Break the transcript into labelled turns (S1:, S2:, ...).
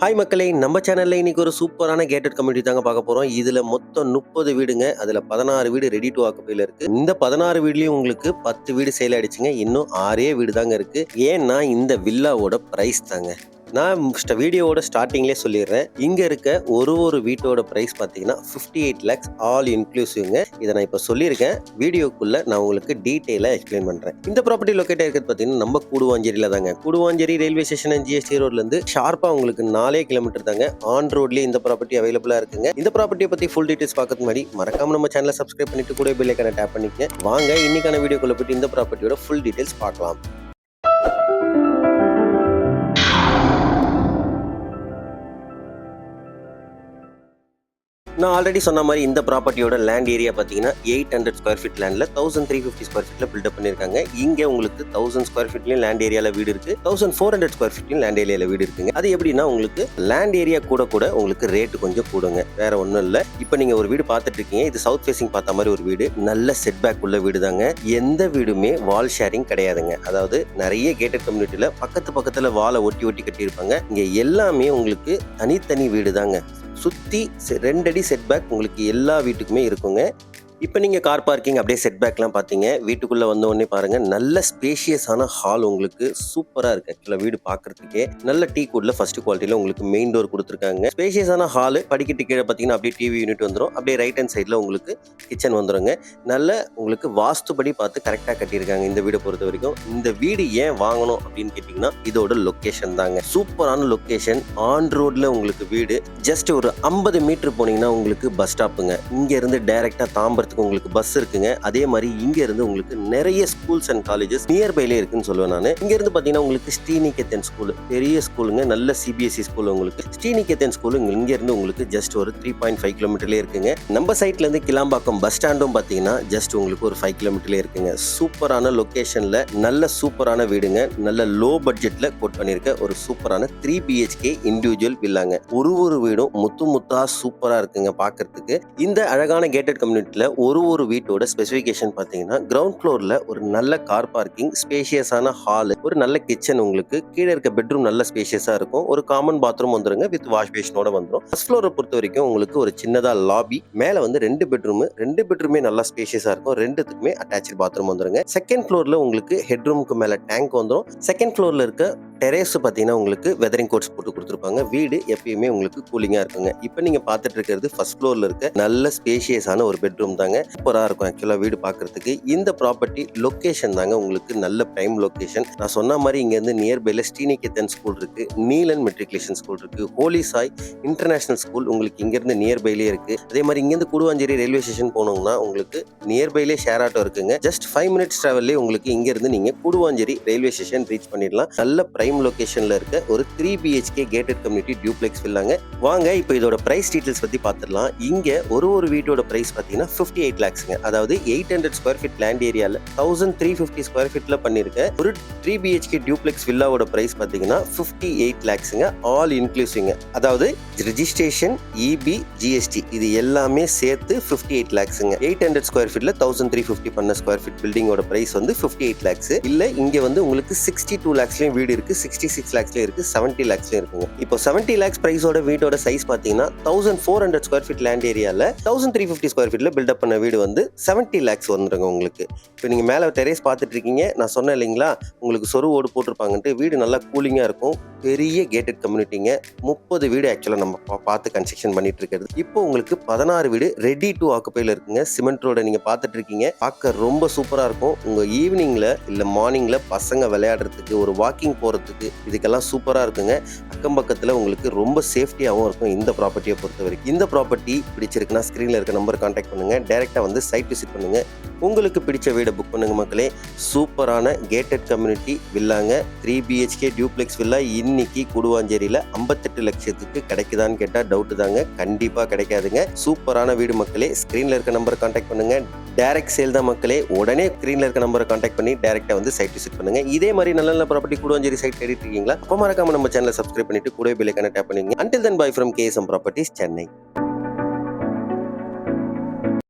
S1: Hi மக்களே, நம்ம சேனல்ல இன்னைக்கு ஒரு சூப்பரான கேட்டட் கம்யூனிட்டி தாங்க பார்க்க போறோம். இதுல மொத்தம் 30 வீடுங்க. அதுல 16 வீடு ரெடி டு ஆக்குபைல இருக்கு. இந்த 16 வீட்லயும் உங்களுக்கு 10 வீடு சேல் ஆயிடுச்சுங்க. இன்னும் 6 வீடு தாங்க இருக்கு. ஏன்னா இந்த வில்லாவோட பிரைஸ் தாங்க. நான் வீடியோவோட ஸ்டார்டிங்லேயே சொல்லிடுறேன். இங்க இருக்க ஒரு வீட்டோட பிரைஸ் பார்த்தீங்கன்னா 58 lakhs ஆல் இன்க்ளூசிவ்ங்க. இதை நான் இப்போ சொல்லியிருக்கேன். வீடியோக்குள்ள நான் உங்களுக்கு டீட்டெயிலாக எக்ஸ்பிளைன் பண்றேன். இந்த ப்ராப்பர்ட்டி லொக்கேட் இருக்கிறது பார்த்தீங்கன்னா நம்ம கூடுவாஞ்சேரியில தாங்க. Guduvanchery railway station and GST ரோட்ல இருந்து ஷார்ப்பா உங்களுக்கு 4 கிலோமீட்டர் தாங்க. ஆன் ரோட்லயே இந்த ப்ராப்பர்ட்டி அவைலபிளா இருக்குங்க. இந்த ப்ராப்பர்ட்டியை பத்தி ஃபுல் டீடைல்ஸ் பார்க்கறதுக்கு முன்னாடி மறக்காம நம்ம சேனலை சப்ஸ்கிரைப் பண்ணிட்டு கூட பெல் ஐகானை டேப் பண்ணிக்கங்க. வாங்க இன்னைக்கான வீடியோக்குள்ள போயிட்டு இந்த ப்ராப்பர்ட்டியோட ஃபுல் டீடைல்ஸ் பார்க்கலாம். நான் ஆல்ரெடி சொன்ன மாதிரி இந்த ப்ராப்பர்ட்டியோட லேண்ட் ஏரியா பார்த்தீங்கன்னா 800 ஸ்கொயர் ஃபீட் லேண்டில் 1350 ஸ்கொயர் ஃபீட்டில் பில்டப் பண்ணியிருக்காங்க. இங்கே உங்களுக்கு 1000 ஸ்கொயர் ஃபீட்லையும் லேண்ட் ஏரியாவில் வீடு இருக்கு, 1400 ஸ்கொயர் ஃபீட்லையும் லேண்ட் ஏரியாவில் வீடு இருக்குங்க. அது எப்படின்னா உங்களுக்கு லேண்ட் ஏரியா கூட உங்களுக்கு ரேட்டு கொஞ்சம் கூடுங்க, வேற ஒன்றும் இல்லை. இப்போ நீங்கள் ஒரு வீடு பார்த்துட்டு இருக்கீங்க, இது சவுத் ஃபேசிங் பார்த்த மாதிரி ஒரு வீடு, நல்ல செட் பேக் உள்ள வீடு தாங்க. எந்த வீடுமே வால் ஷேரிங் கிடையாதுங்க. அதாவது நிறைய கேட்டட் கம்யூனிட்டியில் பக்கத்தில் வாலை ஒட்டி கட்டியிருப்பாங்க. இங்கே எல்லாமே உங்களுக்கு தனித்தனி வீடு தாங்க. சுற்றி 2 அடி செட்பேக் உங்களுக்கு எல்லா வீட்டுக்குமே இருக்குங்க. இப்போ நீங்கள் கார் பார்க்கிங் அப்படியே செட்பேக்லாம் பார்த்தீங்க, வீட்டுக்குள்ளே வந்த உடனே பாருங்கள், நல்ல ஸ்பேஷியஸான ஹால் உங்களுக்கு சூப்பராக இருக்குது. ஆக்சுவலாக வீடு பார்க்குறதுக்கே நல்ல டீ குட்ல ஃபர்ஸ்ட் குவாலிட்டியில் உங்களுக்கு மெயின் டோர் கொடுத்துருக்காங்க. ஸ்பேஷியஸான ஹால், படிக்கட்டு கீழே பார்த்தீங்கன்னா அப்படியே டிவி யூனிட் வந்துடும். அப்படியே ரைட் ஹேண்ட் சைடில் உங்களுக்கு கிச்சன் வந்துடுங்க. நல்ல உங்களுக்கு வாஸ்துபடி பார்த்து கரெக்டாக கட்டியிருக்காங்க இந்த வீடை பொறுத்த வரைக்கும். இந்த வீடு ஏன் வாங்கணும் அப்படின்னு கேட்டிங்கன்னா இதோட லொக்கேஷன் தாங்க. சூப்பரான லொக்கேஷன், ஆன் ரோட்ல உங்களுக்கு வீடு. ஜஸ்ட் ஒரு 50 மீட்டர் போனீங்கன்னா உங்களுக்கு பஸ் ஸ்டாப்புங்க. இங்கேருந்து டைரெக்டாக தாம்பரம் உங்களுக்கு பஸ் இருக்குங்க. அதே மாதிரி இங்க இருந்து உங்களுக்கு நிறைய ஸ்கூல்ஸ் அண்ட் காலேஜஸ் நியர்பைல இருக்குன்னு சொல்லுவேன் நான். இங்க இருந்து பாத்தீங்கன்னா உங்களுக்கு ஸ்ரீநிகேதன் ஸ்கூல், பெரிய ஸ்கூலுங்க, நல்ல சிபிஎஸ்இ ஸ்கூல். உங்களுக்கு ஸ்ரீநிகேதன் ஸ்கூல் இங்க இருந்து உங்களுக்கு ஜஸ்ட் ஒரு 3.5 கிலோமீட்டர்ல இருக்குங்க. நம்ம சைட்ல இருந்து கிளாம்பாக்கம் பஸ் ஸ்டாண்டும் பாத்தீங்கன்னா ஜஸ்ட் உங்களுக்கு ஒரு 5 கிலோமீட்டர்ல இருக்குங்க. சூப்பரான லொகேஷன்ல நல்ல சூப்பரான வீடுங்க. நல்ல லோ பட்ஜெட்ல கோட் பண்ணிருக்க ஒரு சூப்பரான 3 BHK இண்டிவிஜுவல் வில்லாங்க. ஒரு வீடும் முத்தா சூப்பரா இருக்குங்க பாக்குறதுக்கு. இந்த அழகான கேட்டட் கம்யூனிட்டில ஒரு வீட்டோட ஸ்பெசிஃபிகேஷன் பார்த்தீங்கன்னா கிரவுண்ட் ஃப்ளோர்ல ஒரு நல்ல கார் பார்க்கிங், ஸ்பேஷியஸான ஹால், ஒரு நல்ல கிச்சன், உங்களுக்கு கீழே இருக்க பெட்ரூம் நல்ல ஸ்பேஷியஸா இருக்கும். ஒரு காமன் பாத்ரூம் வந்துருங்க வித் வாஷ் பேஷனோட வந்துடும். ஃபர்ஸ்ட் ஃப்ளோரை பொறுத்த வரைக்கும் உங்களுக்கு ஒரு சின்னதா லாபி, மேல வந்து 2 பெட்ரூமே நல்லா ஸ்பேஷியஸா இருக்கும். 2த்துக்குமே அட்டாச்சு பாத்ரூம் வந்துருங்க. செகண்ட் ஃப்ளோர்ல உங்களுக்கு ஹெட்ரூமுக்கு மேல டேங்க் வந்துடும். செகண்ட் ஃப்ளோர்ல இருக்க டெரேஸ் பார்த்தீங்கன்னா உங்களுக்கு வெதரிங் கோட்ஸ் போட்டு கொடுத்துருப்பாங்க. வீடு எப்பயுமே உங்களுக்கு கூலிங்கா இருக்குங்க. இப்போ நீங்க பார்த்துட்டு இருக்கிறது ஃபர்ஸ்ட் ஃப்ளோர்ல இருக்க நல்ல ஸ்பேஷியஸான ஒரு பெட்ரூம் தாங்க. சூப்பரா இருக்கும் ஆக்சுவலா வீடு பார்க்கறதுக்கு. இந்த ப்ராப்பர்ட்டி லொகேஷன் தாங்க உங்களுக்கு நல்ல பிரைம் லொகேஷன். நான் சொன்ன மாதிரி இங்க இருந்து நியர்பைல ஸ்ரீநிகேதன் ஸ்கூல் இருக்கு, நீலன் மெட்ரிகுலேஷன் ஸ்கூல் இருக்கு, ஹோலி சாய் இன்டர்நேஷனல் ஸ்கூல் உங்களுக்கு இங்க இருந்து நியர்பைலே இருக்கு. அதே மாதிரி இங்க இருந்து கூடுவாஞ்சேரி ரயில்வே ஸ்டேஷன் போனோம்னா உங்களுக்கு நியர்பைலே ஷேர் ஆட்டோ இருக்குங்க. ஜஸ்ட் 5 மினிட்ஸ் டிராவல்லே உங்களுக்கு இங்க இருந்து நீங்க கூடுவாஞ்சேரி ரயில்வே ஸ்டேஷன் ரீச் பண்ணிடலாம். நல்ல பிரைம் லொகேஷன்ல இருக்க ஒரு 3 BHK கேட்டட் கம்யூனிட்டி டியூப்ளெக்ஸ் வில்லாங்க. வாங்க இப்போ இதோட பிரைஸ் டீடைல்ஸ் பத்தி பார்த்துடலாம். இங்க ஒரு வீட்டோட பிரைஸ் பார்த்தீங்கன்னா 58 lakhsங்க. அதாவது 800 ஸ்கொயர் ஃபீட் லேண்ட் ஏரியால 1350 ஸ்கொயர் ஃபீட்ல பண்ணிருக்க ஒரு 3 BHK டியூப்ளெக்ஸ் வில்லாவோட பிரைஸ் பார்த்தீங்கன்னா 58 lakhsங்க ஆல் இன்க்ளூசிவ்ங்க. அதாவது ரெஜிஸ்ட்ரேஷன், EB, GST இது எல்லாமே சேர்த்து 58 lakhsங்க. 800 ஸ்கொயர் ஃபீட்ல 1350 பண்ண ஸ்கொயர் ஃபீட் பில்டிங்கோட பிரைஸ் வந்து 58 lakhs. இல்ல இங்க வந்து உங்களுக்கு 62 lakhsலயும் வீடு இருக்கு, 66 lakhsலயும் இருக்கு, 70 lakhsலயும் இருக்குங்க. இப்போ 70 lakhs பிரைஸோட வீட்டோட சைஸ் பாத்தீங்கன்னா 1400 ஸ்கொயர் ஃபீட் லேண்ட் ஏரியால 1350 ஸ்கொயர் ஃபீட்ல பில்டப் பண்ண வீடு வந்து 70 lakhs வந்துருங்க உங்களுக்கு. இப்போ நீங்க மேல டெரேஸ் பார்த்துட்டு இருக்கீங்க, நான் சொன்னேன் இல்லைங்களா உங்களுக்கு சொரு ஓடு போட்டிருப்பாங்கன்ட்டு. வீடு நல்லா கூலிங்கா இருக்கும், பெரிய கேட்டட் கம்யூனிட்டிங்க. 30 வீடு ஆக்சுவலா நம்ம பார்த்து கன்ஸ்ட்ரக்ஷன் பண்ணிட்டு இருக்கிறது. இப்போ உங்களுக்கு 16 வீடு ரெடி டு ஆக்குபைல இருக்குங்க. சிமெண்ட் ரோட நீங்க பார்த்துட்டு இருக்கீங்க, பார்க்க ரொம்ப சூப்பரா இருக்கும். உங்க ஈவினிங்ல இல்ல மார்னிங்ல பசங்க விளையாடுறதுக்கு, ஒரு வாக்கிங் போறதுக்கு இதுக்கெல்லாம் சூப்பரா இருக்குங்க. அக்கம் பக்கத்துல உங்களுக்கு ரொம்ப சேஃப்டியாகவும் இருக்கும் இந்த ப்ராப்பர்ட்டியை பொறுத்த வரைக்கும். இந்த ப்ராப்பர்ட்டி பிடிச்சிருக்குன்னா ஸ்கிரீன்ல இருக்க நம்பர் கான்டாக்ட் பண்ணுங்க, டைரக்டா வந்து சைட் விசிட் பண்ணுங்க. உங்களுக்கு பிடிச்ச வீடை புக் பண்ணுங்க மக்களே. சூப்பரான கேட்டட் கம்யூனிட்டி வில்லாங்க, 3 BHK டியூப்ளெக்ஸ் வில்லா இன்னைக்கு கூடுவாஞ்சேரியில 58 லட்சத்துக்கு கிடைக்குதான்னு கேட்டா டவுட் தாங்க. கண்டிப்பா கிடைக்காதுங்க. சூப்பரான வீடு மக்களே. ஸ்கிரீன்ல இருக்க நம்பரை கான்டாக்ட் பண்ணுங்க. டைரக்ட் சேல் தான் மக்களே. உடனே ஸ்கிரீன்ல இருக்க நம்பரை கான்டாக்ட் பண்ணி டைரக்டா வந்து சைட் விசிட் பண்ணுங்க. இதே மாதிரி நல்ல ப்ராப்பர்ட்டி கூடுவாஞ்சேரி சைட் தேடிட்டு இருக்கீங்களா? அப்ப மறக்காம நம்ம சேனலை சப்ஸ்கிரைப் பண்ணிட்டு கூட பெல் ஐகானை டேப் பண்ணுங்க. Until then, bye from KSM Properties, Chennai.